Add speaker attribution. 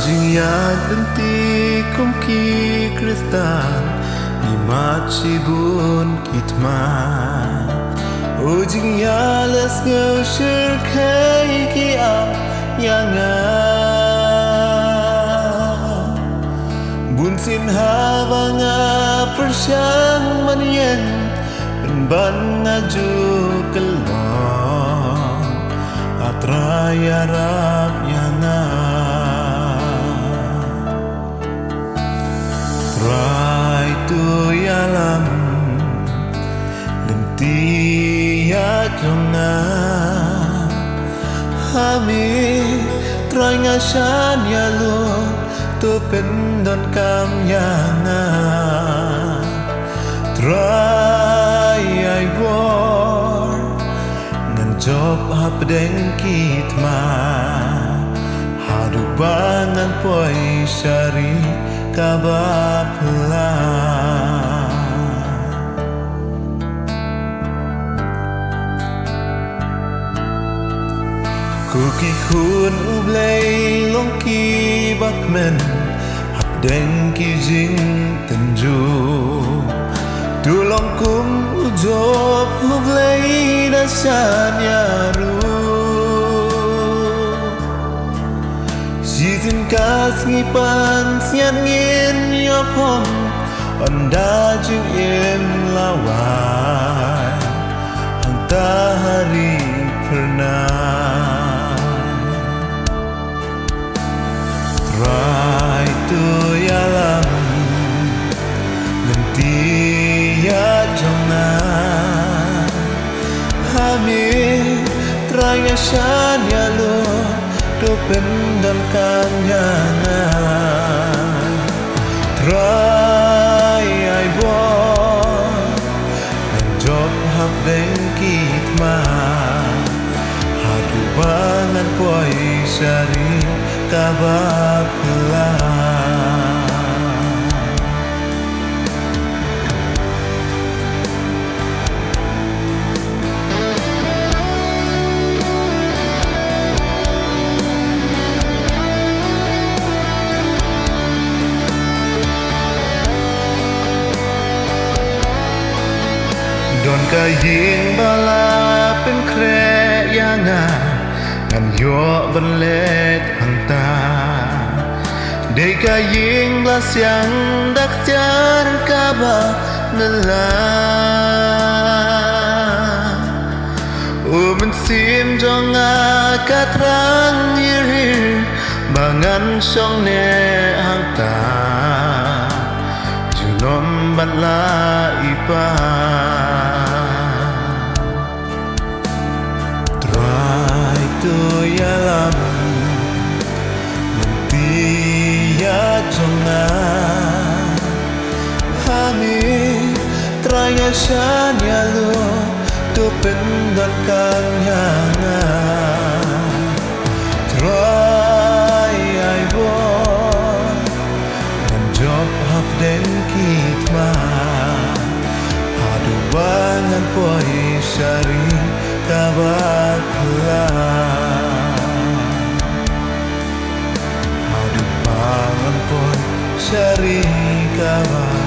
Speaker 1: Ujingnya denti kumki kristal Imachi bun kitman Ujingnya les ngau shirkai ki am yanga Bun sin havanga persyang manyen ban ngaju kelong atraya rap yanga Try to yalam lenti ya jonga Hami try ngashan ya lo to pendon kam yanga Try I war ngan job hap deng kitma hadu bangan poi syari kabapla Kuki kun ublay longki bakmen hap deng ki jing tenju Tulong kum ujob ublay dasan yaru Sizin kas ngipan sian ngin yopong Onda jing im lawan Hangta hari pernah Try to yalam Lenti ya jonga Hami try ngashan ya lo To pendam kan yana Try I want Job hak deng kitma Hadu bangan poi syari kabapla Don kaying bala pen kre yanga Ngan yo benlet hangta Dei kaying blas yang dak jar kaba nela Umen sim jonga katrang yirir Bangan syong ne hangta Junom batla ipa Try to yalam Menti ya jonga Hami try ngashan ya lo To pendon kan yanga Try I want Job hap den kitma Hadu bangan poi syari kabapla Hadu bangan poi syari kabapla